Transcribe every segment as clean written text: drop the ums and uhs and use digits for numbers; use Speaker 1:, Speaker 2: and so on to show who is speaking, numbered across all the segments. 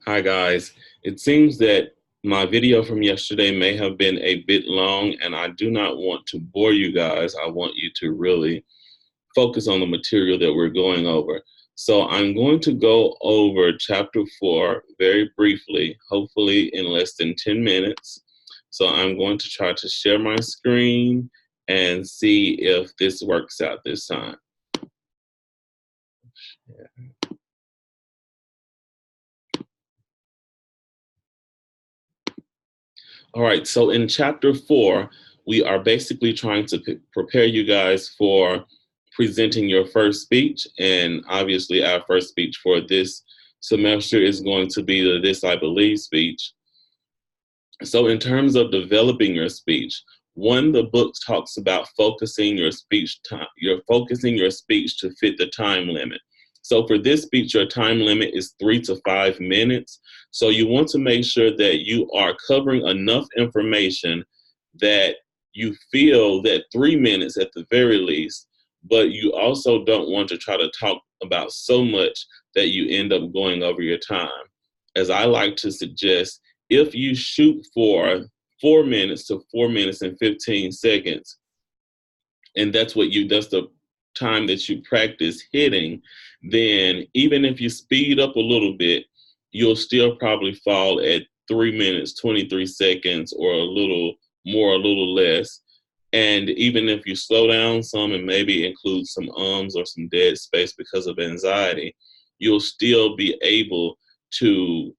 Speaker 1: Hi guys. It seems that my video from yesterday may have been a bit long, and I do not want to bore you guys. I want you to really focus on the material that we're going over. So I'm going to go over chapter 4 very briefly, hopefully in less than 10 minutes. So I'm going to try to share my screen and see if this works out this time. All right, so in chapter 4, we are basically trying to prepare you guys for presenting your first speech. And obviously, our first speech for this semester is going to be the This I Believe speech. So, in terms of developing your speech, the book talks about focusing your speech time. You're focusing your speech to fit the time limit. So for this speech, your time limit is 3 to 5 minutes. So you want to make sure that you are covering enough information that you feel that 3 minutes at the very least, but you also don't want to try to talk about so much that you end up going over your time. As I like to suggest, if you shoot for 4 minutes to 4 minutes and 15 seconds, and that's the time that you practice hitting, then even if you speed up a little bit, you'll still probably fall at 3 minutes, 23 seconds, or a little more, a little less. And even if you slow down some and maybe include some ums or some dead space because of anxiety, you'll still be able to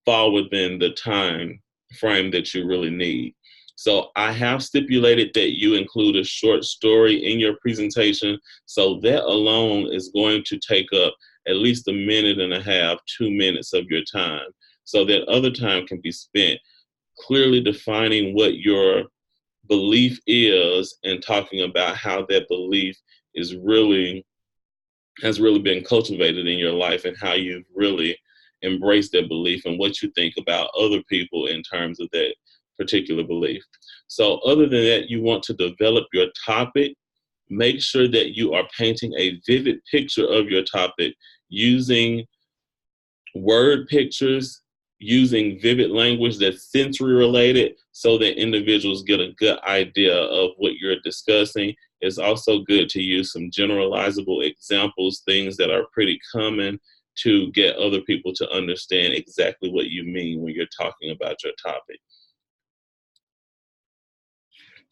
Speaker 1: fall within the time frame that you really need. So I have stipulated that you include a short story in your presentation. So that alone is going to take up at least a minute and a half, 2 minutes of your time. So that other time can be spent clearly defining what your belief is and talking about how that belief is really has really been cultivated in your life and how you've really embraced that belief and what you think about other people in terms of that particular belief. So other than that, you want to develop your topic. Make sure that you are painting a vivid picture of your topic using word pictures, using vivid language that's sensory related so that individuals get a good idea of what you're discussing. It's also good to use some generalizable examples, things that are pretty common, to get other people to understand exactly what you mean when you're talking about your topic.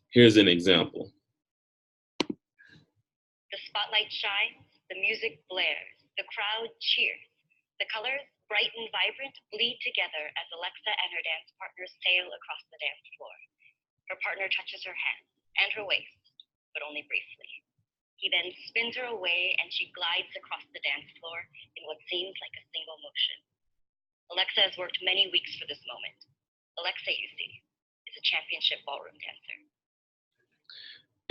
Speaker 1: Here's an example.
Speaker 2: The spotlight shines, the music blares, the crowd cheers. The colors, bright and vibrant, bleed together as Alexa and her dance partners sail across the dance floor. Her partner touches her hand and her waist, but only briefly. He then spins her away and she glides across the dance floor in what seems like a single motion. Alexa has worked many weeks for this moment. Alexa, you see, is a championship ballroom dancer.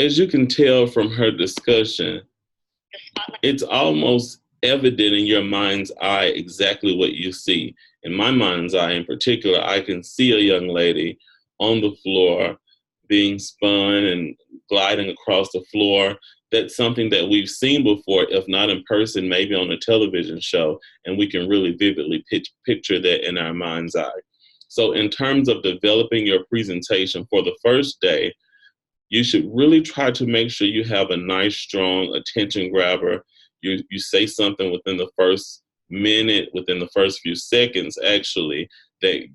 Speaker 1: As you can tell from her discussion, it's almost evident in your mind's eye exactly what you see. In my mind's eye in particular, I can see a young lady on the floor being spun and gliding across the floor. That's something that we've seen before, if not in person, maybe on a television show, and we can really vividly picture that in our mind's eye. So in terms of developing your presentation for the first day, you should really try to make sure you have a nice, strong attention grabber. You say something within the first minute, within the first few seconds, actually, that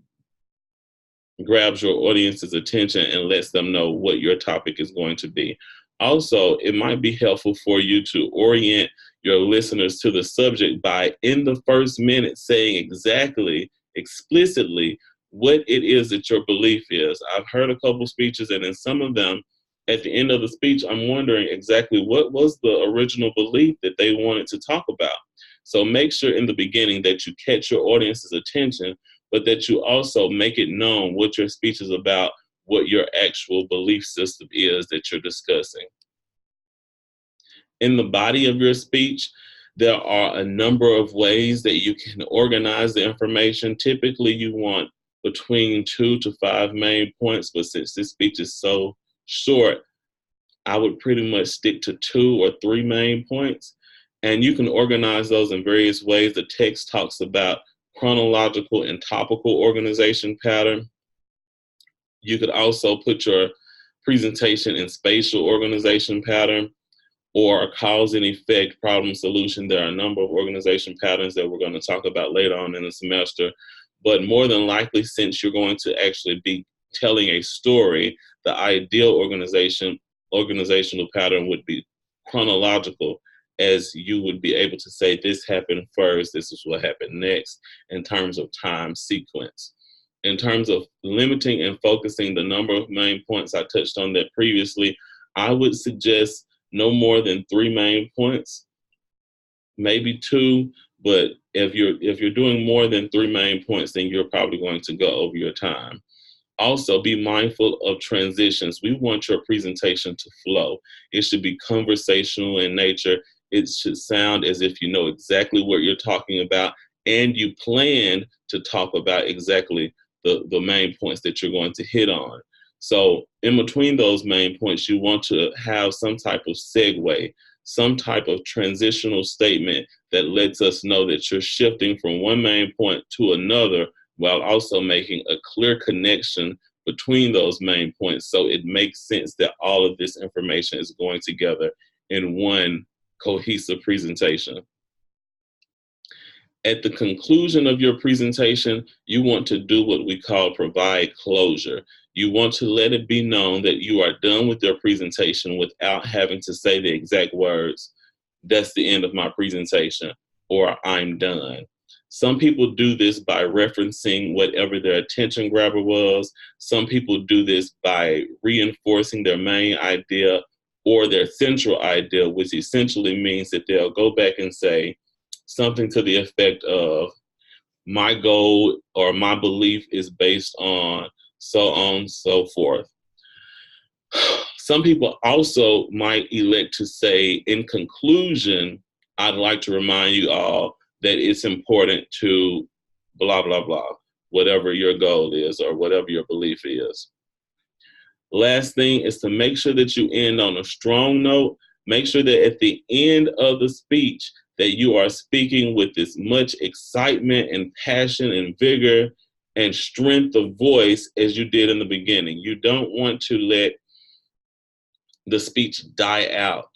Speaker 1: grabs your audience's attention and lets them know what your topic is going to be. Also, it might be helpful for you to orient your listeners to the subject by, in the first minute, saying exactly, explicitly, what it is that your belief is. I've heard a couple speeches, and in some of them, at the end of the speech, I'm wondering exactly what was the original belief that they wanted to talk about. So make sure in the beginning that you catch your audience's attention, but that you also make it known what your speech is about, what your actual belief system is that you're discussing. In the body of your speech, there are a number of ways that you can organize the information. Typically, you want between 2 to 5 main points, but since this speech is so short, I would pretty much stick to 2 or 3 main points. And you can organize those in various ways. The text talks about chronological and topical organization pattern. You could also put your presentation in spatial organization pattern or cause and effect problem solution. There are a number of organization patterns that we're going to talk about later on in the semester. But more than likely, since you're going to actually be telling a story, the ideal organizational pattern would be chronological, as you would be able to say this happened first, this is what happened next in terms of time sequence. In terms of limiting and focusing the number of main points, I touched on that previously. I would suggest no more than 3 main points, maybe 2, but if you're doing more than 3 main points, then you're probably going to go over your time. Also, be mindful of transitions. We want your presentation to flow. It should be conversational in nature. It should sound as if you know exactly what you're talking about, and you plan to talk about exactly the main points that you're going to hit on. So in between those main points, you want to have some type of segue, some type of transitional statement that lets us know that you're shifting from one main point to another, while also making a clear connection between those main points, so it makes sense that all of this information is going together in one cohesive presentation. At the conclusion of your presentation, you want to do what we call provide closure. You want to let it be known that you are done with your presentation without having to say the exact words, "That's the end of my presentation," or "I'm done." Some people do this by referencing whatever their attention grabber was. Some people do this by reinforcing their main idea or their central idea, which essentially means that they'll go back and say something to the effect of, "My goal or my belief is based on so on, so forth." Some people also might elect to say, "In conclusion, I'd like to remind you all that it's important to blah, blah, blah," whatever your goal is or whatever your belief is. Last thing is to make sure that you end on a strong note. Make sure that at the end of the speech that you are speaking with as much excitement and passion and vigor and strength of voice as you did in the beginning. You don't want to let the speech die out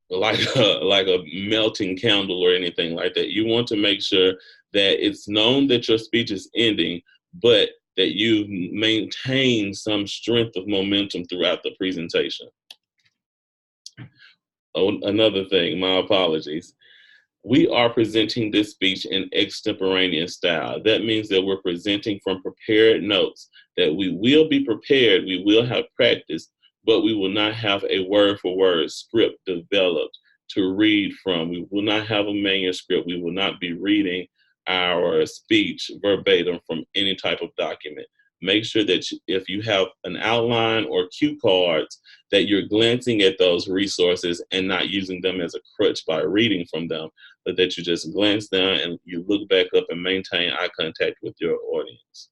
Speaker 1: like a melting candle or anything like that. You want to make sure that it's known that your speech is ending, but that you maintain some strength of momentum throughout the presentation. Oh, another thing, my apologies. We are presenting this speech in extemporaneous style. That means that we're presenting from prepared notes, that we will be prepared, we will have practice, but we will not have a word-for-word script developed to read from. We will not have a manuscript. We will not be reading our speech verbatim from any type of document. Make sure that if you have an outline or cue cards, that you're glancing at those resources and not using them as a crutch by reading from them, but that you just glance down and you look back up and maintain eye contact with your audience.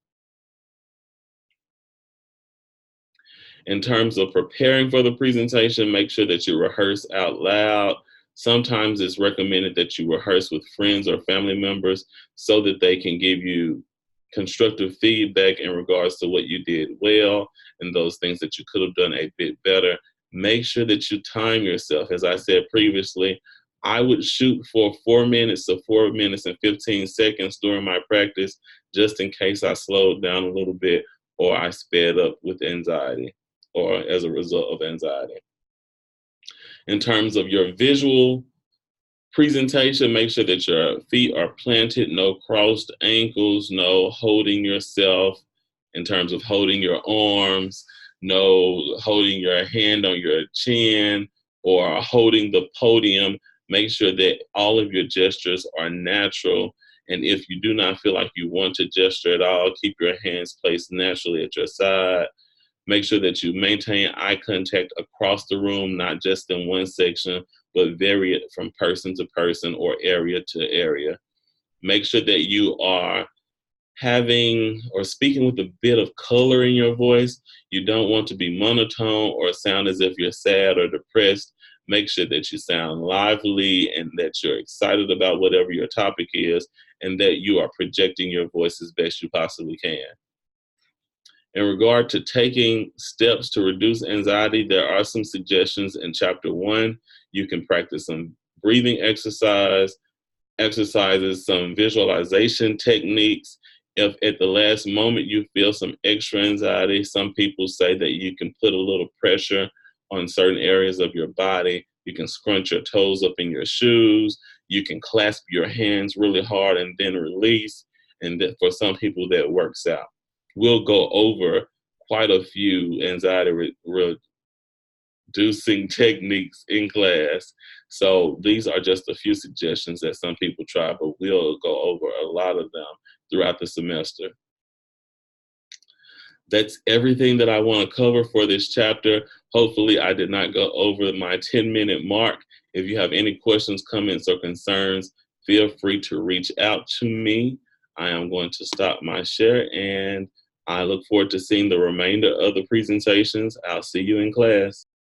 Speaker 1: In terms of preparing for the presentation, make sure that you rehearse out loud. Sometimes it's recommended that you rehearse with friends or family members so that they can give you constructive feedback in regards to what you did well and those things that you could have done a bit better. Make sure that you time yourself. As I said previously, I would shoot for 4 minutes to 4 minutes and 15 seconds during my practice, just in case I slowed down a little bit or I sped up with anxiety or as a result of anxiety. In terms of your visual presentation, make sure that your feet are planted, no crossed ankles, no holding yourself in terms of holding your arms, no holding your hand on your chin or holding the podium. Make sure that all of your gestures are natural. And if you do not feel like you want to gesture at all, keep your hands placed naturally at your side. Make sure that you maintain eye contact across the room, not just in one section, but vary it from person to person or area to area. Make sure that you are having or speaking with a bit of color in your voice. You don't want to be monotone or sound as if you're sad or depressed. Make sure that you sound lively and that you're excited about whatever your topic is, and that you are projecting your voice as best you possibly can. In regard to taking steps to reduce anxiety, there are some suggestions in chapter 1. You can practice some breathing exercises, some visualization techniques. If at the last moment you feel some extra anxiety, some people say that you can put a little pressure on certain areas of your body. You can scrunch your toes up in your shoes. You can clasp your hands really hard and then release. And that for some people that works out. We'll go over quite a few anxiety reducing techniques in class. So these are just a few suggestions that some people try, but we'll go over a lot of them throughout the semester. That's everything that I want to cover for this chapter. Hopefully I did not go over my 10-minute mark. If you have any questions, comments, or concerns, feel free to reach out to me. I am going to stop my share, and I look forward to seeing the remainder of the presentations. I'll see you in class.